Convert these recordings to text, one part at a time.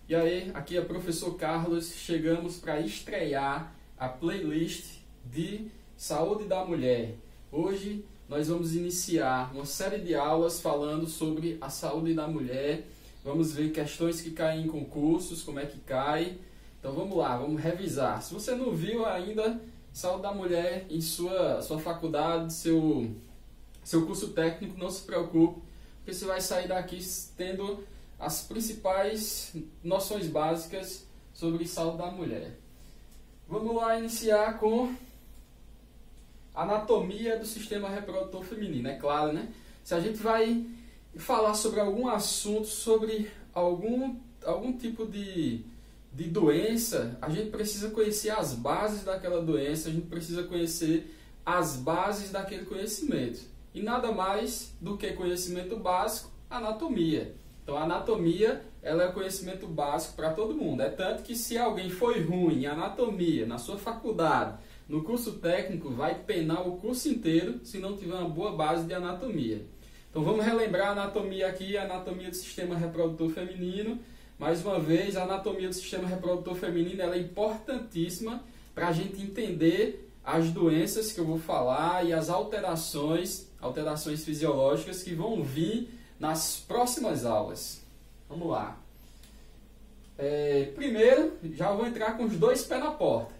E aí, aqui é o professor Carlos, chegamos para estrear a playlist de Saúde da Mulher. Hoje nós vamos iniciar uma série de aulas falando sobre a saúde da mulher. Vamos ver questões que caem em concursos, como é que cai. Então vamos lá, vamos revisar. Se você não viu ainda Saúde da Mulher em sua faculdade, seu curso técnico, não se preocupe, porque você vai sair daqui tendo as principais noções básicas sobre saúde da mulher. Vamos lá iniciar com anatomia do sistema reprodutor feminino. É claro, né? Se a gente vai falar sobre algum assunto, sobre algum tipo de doença, a gente precisa conhecer as bases daquela doença, a gente precisa conhecer as bases daquele conhecimento. E nada mais do que conhecimento básico, anatomia. Então, a anatomia, ela é conhecimento básico para todo mundo. É tanto que se alguém foi ruim em anatomia, na sua faculdade, no curso técnico, vai penar o curso inteiro se não tiver uma boa base de anatomia. Então, vamos relembrar a anatomia aqui, a anatomia do sistema reprodutor feminino. Mais uma vez, a anatomia do sistema reprodutor feminino ela é importantíssima para a gente entender as doenças que eu vou falar e as alterações fisiológicas que vão vir nas próximas aulas. Vamos lá. Primeiro, já vou entrar com os dois pés na porta.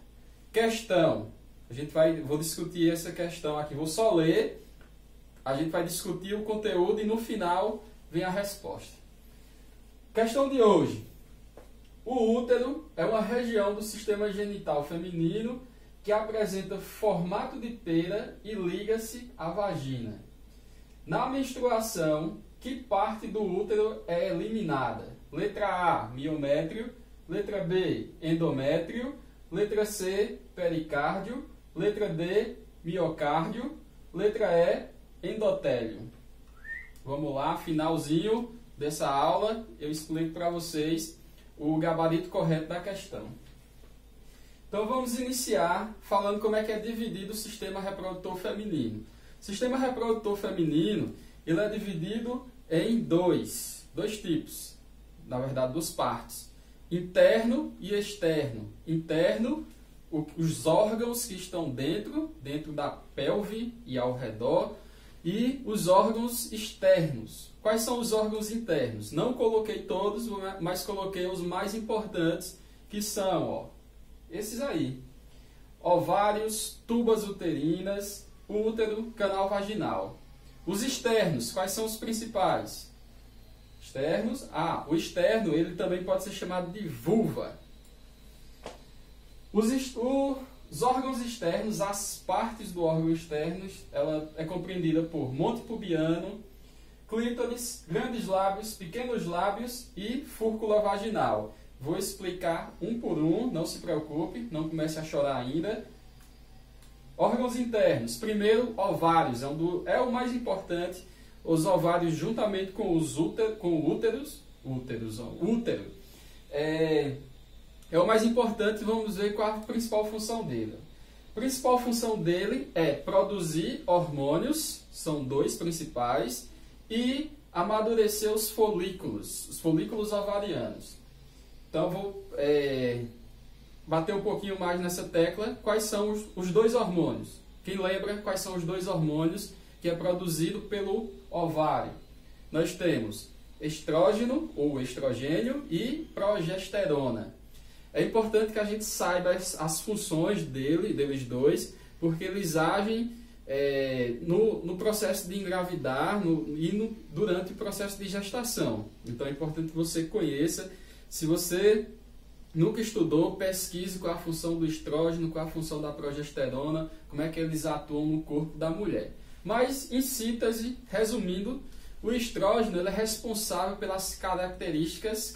Questão. Vou discutir essa questão aqui. Vou só ler. A gente vai discutir o conteúdo e no final vem a resposta. Questão de hoje. O útero é uma região do sistema genital feminino que apresenta formato de pera e liga-se à vagina. Na menstruação, que parte do útero é eliminada? Letra A, miométrio. Letra B, endométrio. Letra C, pericárdio. Letra D, miocárdio. Letra E, endotélio. Vamos lá, finalzinho dessa aula, eu explico para vocês o gabarito correto da questão. Então vamos iniciar falando como é que é dividido o sistema reprodutor feminino. O sistema reprodutor feminino ele é dividido em dois tipos, na verdade duas partes, interno e externo. Interno, os órgãos que estão dentro da pelve e ao redor, e os órgãos externos. Quais são os órgãos internos? Não coloquei todos, mas coloquei os mais importantes, que são esses aí: ovários, tubas uterinas, útero, canal vaginal. Os externos, quais são os principais? Externos, o externo ele também pode ser chamado de vulva. Os órgãos externos, as partes do órgão externo, ela é compreendida por monte pubiano, clítoris, grandes lábios, pequenos lábios e fúrcula vaginal. Vou explicar um por um, não se preocupe, não comece a chorar ainda. Órgãos internos. Primeiro, ovários, é o mais importante. Os ovários juntamente com os útero. É o mais importante, vamos ver qual a principal função dele. A principal função dele é produzir hormônios, são dois principais, e amadurecer os folículos ovarianos. Então, vou bater um pouquinho mais nessa tecla. Quais são os dois hormônios? Quem lembra quais são os dois hormônios que é produzido pelo ovário? Nós temos estrógeno ou estrogênio e progesterona. É importante que a gente saiba as funções deles dois, porque eles agem no processo de engravidar durante o processo de gestação. Então é importante que você conheça. Se você nunca estudou, pesquise qual a função do estrógeno, qual a função da progesterona, como é que eles atuam no corpo da mulher. Mas, em síntese, resumindo, o estrógeno ele é responsável pelas características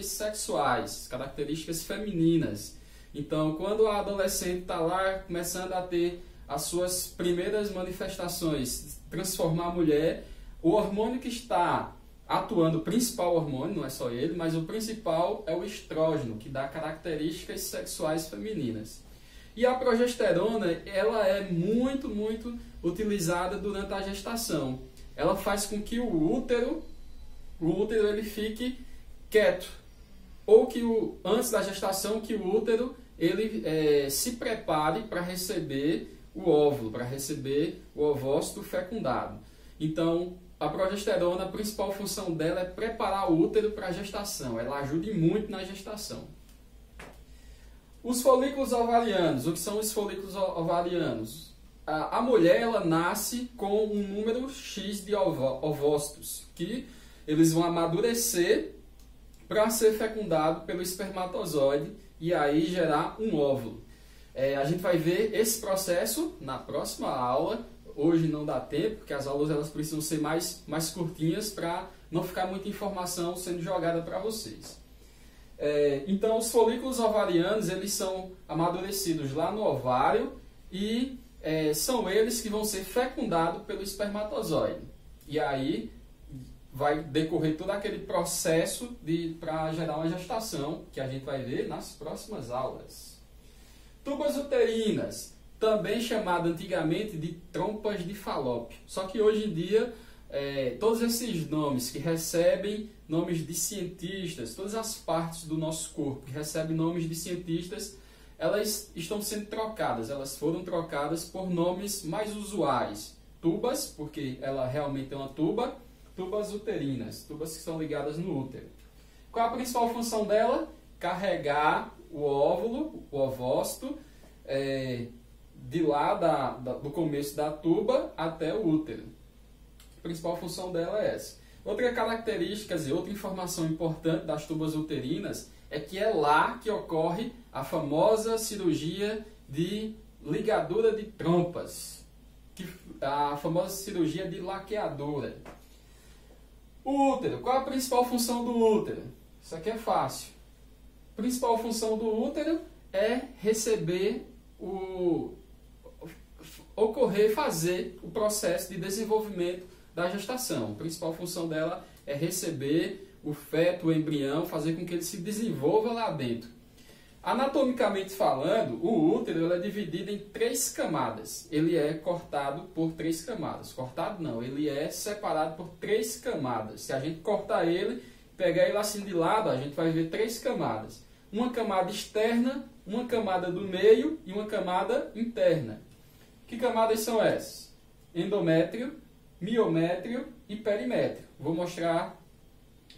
sexuais, características femininas. Então, quando a adolescente está lá começando a ter as suas primeiras manifestações, transformar a mulher, o hormônio que está atuando, o principal hormônio, não é só ele, mas o principal é o estrógeno, que dá características sexuais femininas. E a progesterona, ela é muito, muito utilizada durante a gestação. Ela faz com que o útero ele fique quieto. ou que antes da gestação que o útero ele se prepare para receber o óvulo, para receber o ovócito fecundado. Então, a progesterona, a principal função dela é preparar o útero para a gestação. Ela ajuda muito na gestação. Os folículos ovarianos. O que são os folículos ovarianos? A mulher ela nasce com um número X de ovócitos, que eles vão amadurecer para ser fecundado pelo espermatozoide e aí gerar um óvulo. A gente vai ver esse processo na próxima aula. Hoje não dá tempo, porque as aulas elas precisam ser mais curtinhas para não ficar muita informação sendo jogada para vocês. Então, os folículos ovarianos eles são amadurecidos lá no ovário e são eles que vão ser fecundados pelo espermatozoide. E aí vai decorrer todo aquele processo para gerar uma gestação, que a gente vai ver nas próximas aulas. Tubas uterinas, também chamada antigamente de trompas de Falópio. Só que hoje em dia, todos esses nomes que recebem nomes de cientistas, todas as partes do nosso corpo que recebem nomes de cientistas, elas estão sendo trocadas. Elas foram trocadas por nomes mais usuais. Tubas, porque ela realmente é uma tuba. Tubas uterinas, tubas que são ligadas no útero. Qual a principal função dela? Carregar o óvulo, o ovócito, de lá do começo da tuba até o útero. A principal função dela é essa. Outra característica e outra informação importante das tubas uterinas é que é lá que ocorre a famosa cirurgia de ligadura de trompas, a famosa cirurgia de laqueadura. O útero, qual a principal função do útero? Isso aqui é fácil. A principal função do útero é fazer o processo de desenvolvimento da gestação. A principal função dela é receber o feto, o embrião, fazer com que ele se desenvolva lá dentro. Anatomicamente falando, o útero é dividido em 3 camadas. Ele é cortado por 3 camadas. Cortado não, ele é separado por 3 camadas. Se a gente cortar ele, pegar ele assim de lado, a gente vai ver 3 camadas. Uma camada externa, uma camada do meio e uma camada interna. Que camadas são essas? Endométrio, miométrio e perimétrio. Vou mostrar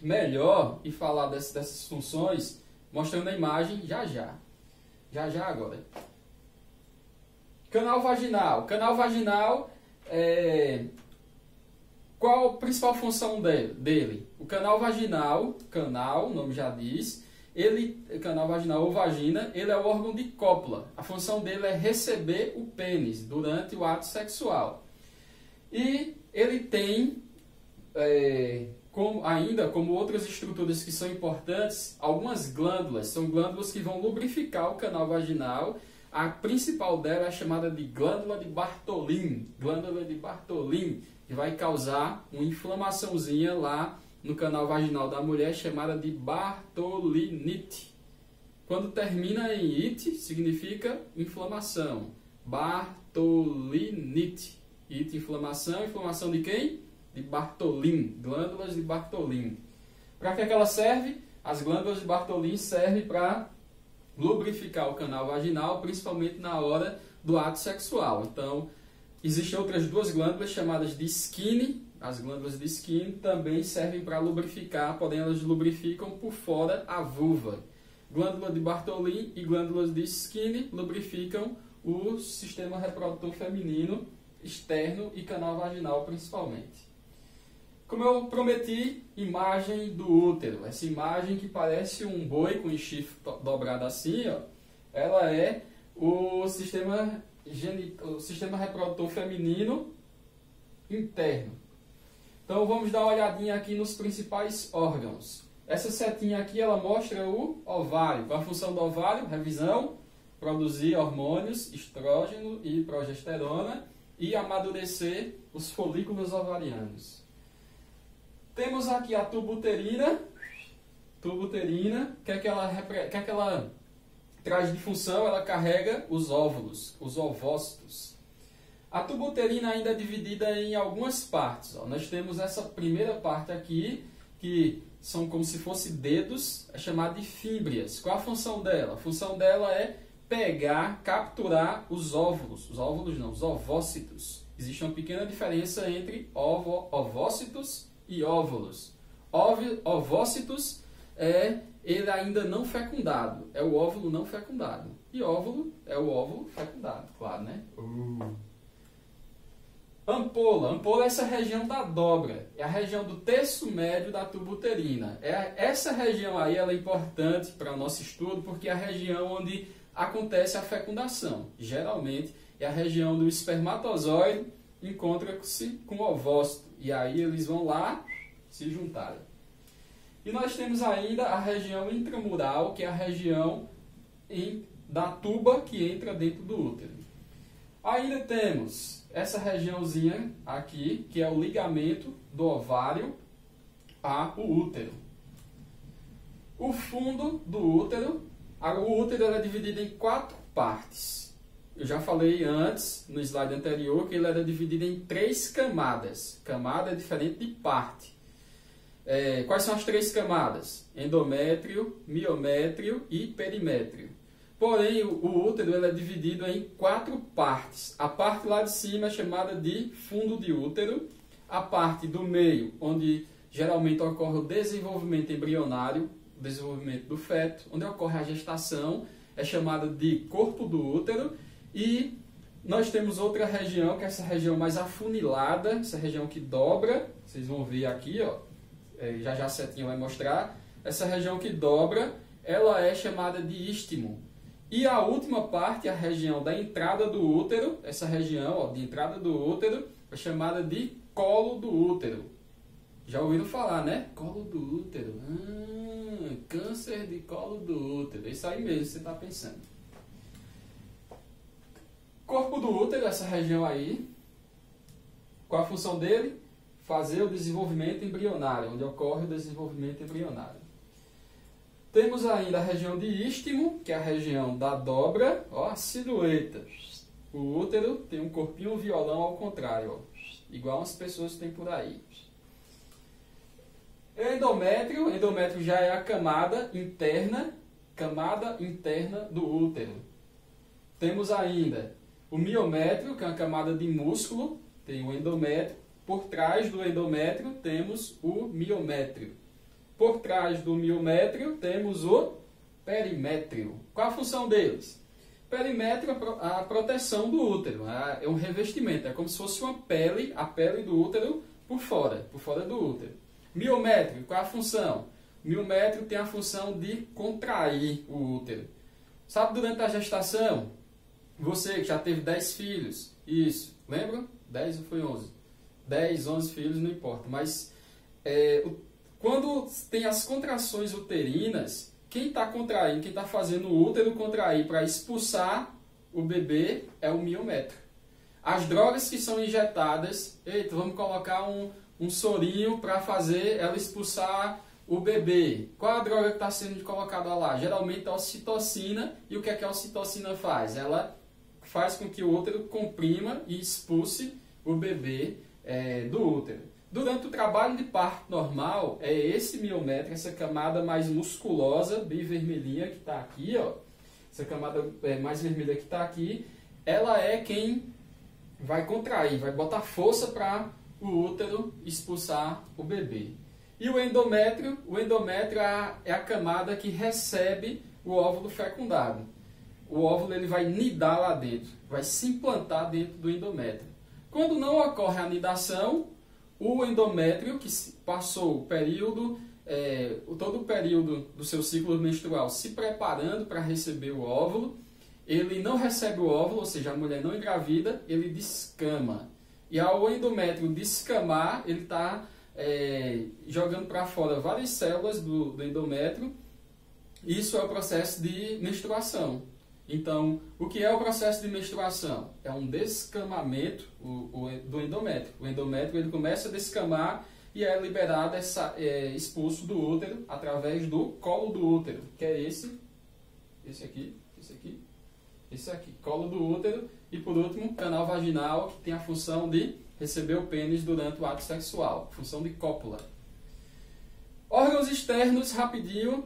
melhor e falar dessas funções mostrando a imagem já agora. Canal vaginal. Canal vaginal, qual a principal função dele? O canal vaginal, o nome já diz, canal vaginal ou vagina, ele é o órgão de cópula. A função dele é receber o pênis durante o ato sexual. E ele tem, como outras estruturas que são importantes, algumas glândulas. São glândulas que vão lubrificar o canal vaginal. A principal dela é chamada de glândula de Bartholin. Glândula de Bartholin, que vai causar uma inflamaçãozinha lá no canal vaginal da mulher, chamada de Bartholinite. Quando termina em ite, significa inflamação. Bartholinite. Ite, inflamação. Inflamação de quem? De Bartholin. Glândulas de Bartholin. Para que ela serve? As glândulas de Bartholin servem para lubrificar o canal vaginal, principalmente na hora do ato sexual. Então, existem outras 2 glândulas chamadas de Skinne. As glândulas de Skinne também servem para lubrificar, porém elas lubrificam por fora a vulva. Glândula de Bartholin e glândulas de Skinne lubrificam o sistema reprodutor feminino externo e canal vaginal principalmente. Como eu prometi, imagem do útero. Essa imagem que parece um boi com o chifre dobrado assim, ó, ela é o sistema reprodutor feminino interno. Então vamos dar uma olhadinha aqui nos principais órgãos. Essa setinha aqui ela mostra o ovário. Qual a função do ovário? Revisão: produzir hormônios, estrógeno e progesterona e amadurecer os folículos ovarianos. Temos aqui a tuba uterina. Tuba uterina, que é que ela traz de função? Ela carrega os óvulos, os ovócitos. A tuba uterina ainda é dividida em algumas partes. Ó. Nós temos essa primeira parte aqui, que são como se fossem dedos, é chamada de fímbrias. Qual a função dela? A função dela é pegar, capturar os óvulos. Os óvulos não, os ovócitos. Existe uma pequena diferença entre ovócitos e óvulos. Ovócitos é ele ainda não fecundado, é o óvulo não fecundado. E óvulo é o óvulo fecundado, claro, né? Ampola. Ampola é essa região da dobra. É a região do terço médio da tuba uterina. Essa região aí ela é importante para o nosso estudo porque é a região onde acontece a fecundação. Geralmente é a região do espermatozoide encontra-se com o ovócito. E aí eles vão lá se juntarem. E nós temos ainda a região intramural, que é a região da tuba que entra dentro do útero. Ainda temos essa regiãozinha aqui, que é o ligamento do ovário ao útero. O fundo do útero, o útero é dividido em 4 partes. Eu já falei antes, no slide anterior, que ele era dividido em 3 camadas. Camada é diferente de parte. Quais são as 3 camadas? Endométrio, miométrio e perimétrio. Porém, o útero ele é dividido em 4 partes. A parte lá de cima é chamada de fundo de útero. A parte do meio, onde geralmente ocorre o desenvolvimento embrionário, o desenvolvimento do feto, onde ocorre a gestação, é chamada de corpo do útero. E nós temos outra região, que é essa região mais afunilada, essa região que dobra. Vocês vão ver aqui, ó, já a setinha vai mostrar. Essa região que dobra, ela é chamada de istmo. E a última parte, a região da entrada do útero, essa região ó, de entrada do útero, é chamada de colo do útero. Já ouviram falar, né? Colo do útero. Câncer de colo do útero. É isso aí mesmo que você está pensando. Corpo do útero, essa região aí. Qual a função dele? Fazer o desenvolvimento embrionário, onde ocorre o desenvolvimento embrionário. Temos ainda a região de istmo, que é a região da dobra, ó, a silhueta. O útero tem um corpinho violão ao contrário, ó, igual as pessoas têm por aí. Endométrio, endométrio já é a camada interna do útero. Temos ainda o miométrio, que é uma camada de músculo, tem o endométrio. Por trás do endométrio temos o miométrio. Por trás do miométrio temos o perimétrio. Qual a função deles? Perimétrio é a proteção do útero, é um revestimento, é como se fosse uma pele, a pele do útero por fora do útero. Miométrio, qual a função? O miométrio tem a função de contrair o útero. Sabe, durante a gestação, você que já teve 10 filhos, isso, lembra? 10 ou foi 11? 10, 11 filhos, não importa, mas quando tem as contrações uterinas, quem está contraindo, quem está fazendo o útero contrair para expulsar o bebê é o miométrio. As drogas que são injetadas, vamos colocar um sorinho para fazer ela expulsar o bebê. Qual a droga que está sendo colocada lá? Geralmente a ocitocina. E o que é que a ocitocina faz? Ela faz com que o útero comprima e expulse o bebê do útero. Durante o trabalho de parto normal, é esse miométrio, essa camada mais musculosa, bem vermelhinha que está aqui, ó, essa camada mais vermelha que está aqui, ela é quem vai contrair, vai botar força para o útero expulsar o bebê. E o endométrio é a camada que recebe o óvulo fecundado. O óvulo ele vai nidar lá dentro, vai se implantar dentro do endométrio. Quando não ocorre a nidação, o endométrio, que passou o período, todo o período do seu ciclo menstrual se preparando para receber o óvulo, ele não recebe o óvulo, ou seja, a mulher não engravida, ele descama. E ao endométrio descamar, ele está jogando para fora várias células do endométrio. Isso é o processo de menstruação. Então, o que é o processo de menstruação? É um descamamento do endométrio. O endométrio ele começa a descamar e é liberado, expulso do útero através do colo do útero, que é esse aqui, colo do útero. E por último, canal vaginal, que tem a função de receber o pênis durante o ato sexual, função de cópula. Órgãos externos, rapidinho.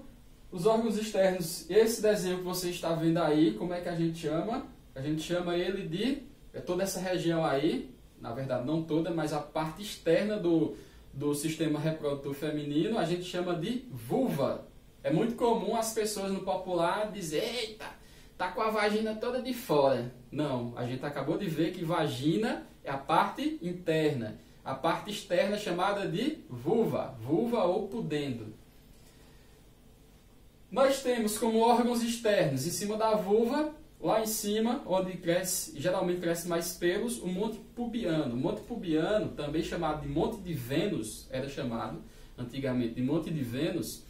Os órgãos externos, esse desenho que você está vendo aí, como é que a gente chama? A gente chama ele de toda essa região aí, na verdade não toda, mas a parte externa do sistema reprodutor feminino, a gente chama de vulva. É muito comum as pessoas no popular dizer, eita, tá com a vagina toda de fora. Não, a gente acabou de ver que vagina é a parte interna. A parte externa é chamada de vulva, vulva ou pudendo. Nós temos como órgãos externos, em cima da vulva, lá em cima, onde geralmente cresce mais pelos, o monte pubiano. O monte pubiano, também chamado de monte de Vênus, era chamado antigamente de monte de Vênus,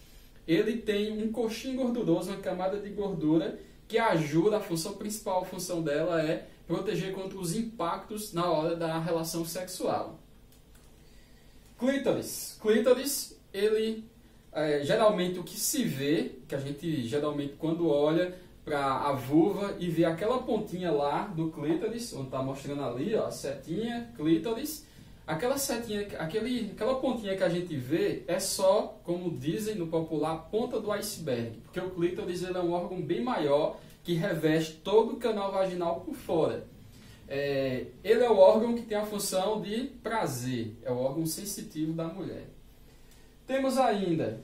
ele tem um coxim gorduroso, uma camada de gordura, que ajuda, a função principal, a função dela é proteger contra os impactos na hora da relação sexual. Clítoris. Clítoris, ele geralmente o que se vê, que a gente geralmente quando olha para a vulva e vê aquela pontinha lá do clítoris, onde está mostrando ali, ó, setinha, clítoris, aquela setinha, aquela pontinha que a gente vê é só, como dizem no popular, a ponta do iceberg, porque o clítoris ele é um órgão bem maior que reveste todo o canal vaginal por fora. Ele é o órgão que tem a função de prazer, é o órgão sensitivo da mulher. Temos ainda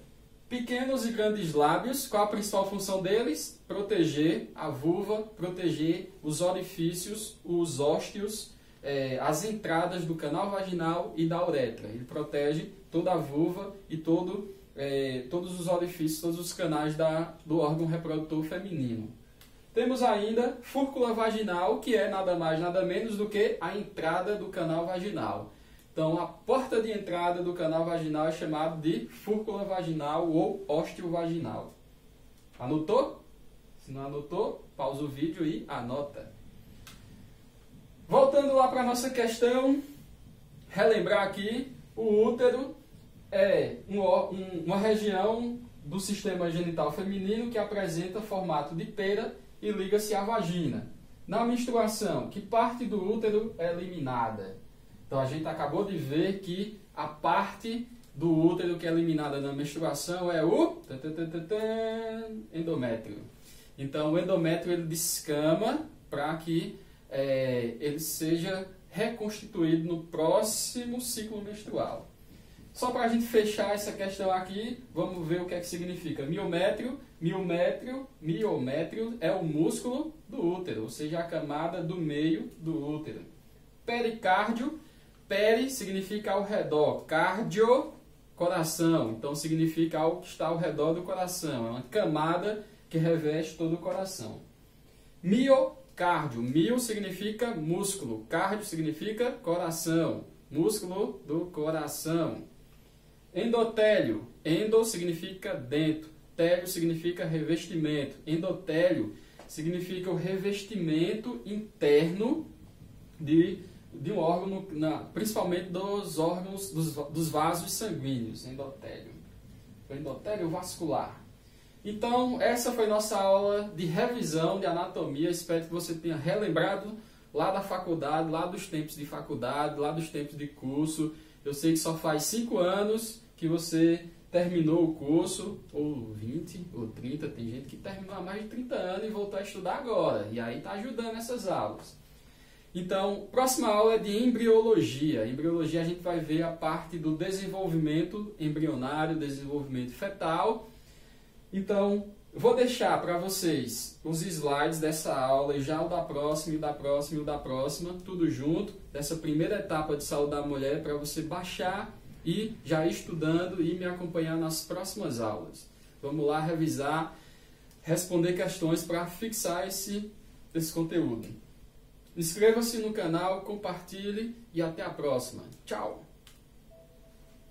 pequenos e grandes lábios. Qual a principal função deles? Proteger a vulva, proteger os orifícios, os ósteos, as entradas do canal vaginal e da uretra. Ele protege toda a vulva e todos os orifícios, todos os canais do órgão reprodutor feminino. Temos ainda fúrcula vaginal, que é nada mais, nada menos do que a entrada do canal vaginal. Então, a porta de entrada do canal vaginal é chamada de fúrcula vaginal ou ósteo vaginal. Anotou? Se não anotou, pausa o vídeo e anota. Voltando lá para a nossa questão, relembrar aqui, o útero é uma região do sistema genital feminino que apresenta formato de pera e liga-se à vagina. Na menstruação, que parte do útero é eliminada? Então a gente acabou de ver que a parte do útero que é eliminada na menstruação é o endométrio. Então o endométrio ele descama para que ele seja reconstituído no próximo ciclo menstrual. Só para a gente fechar essa questão aqui, vamos ver o que é que significa miométrio. Miométrio é o músculo do útero, ou seja, a camada do meio do útero. Pericárdio, peri significa ao redor, cardio, coração, então significa algo que está ao redor do coração, é uma camada que reveste todo o coração. Miocárdio, mio significa músculo, cardio significa coração, músculo do coração. Endotélio, endo significa dentro, télio significa revestimento. Endotélio significa o revestimento interno de um órgão, principalmente dos órgãos, dos vasos sanguíneos, endotélio. O endotélio vascular. Então, essa foi nossa aula de revisão de anatomia. Espero que você tenha relembrado lá da faculdade, lá dos tempos de faculdade, lá dos tempos de curso. Eu sei que só faz 5 anos que você terminou o curso, ou 20, ou 30, tem gente que terminou há mais de 30 anos e voltou a estudar agora. E aí está ajudando essas aulas. Então, próxima aula é de embriologia. Embriologia a gente vai ver a parte do desenvolvimento embrionário, desenvolvimento fetal. Então, vou deixar para vocês os slides dessa aula e já o da próxima, e o da próxima, e o da próxima, tudo junto, dessa primeira etapa de saúde da mulher, para você baixar e já ir estudando e me acompanhar nas próximas aulas. Vamos lá revisar, responder questões para fixar esse conteúdo. Inscreva-se no canal, compartilhe e até a próxima. Tchau!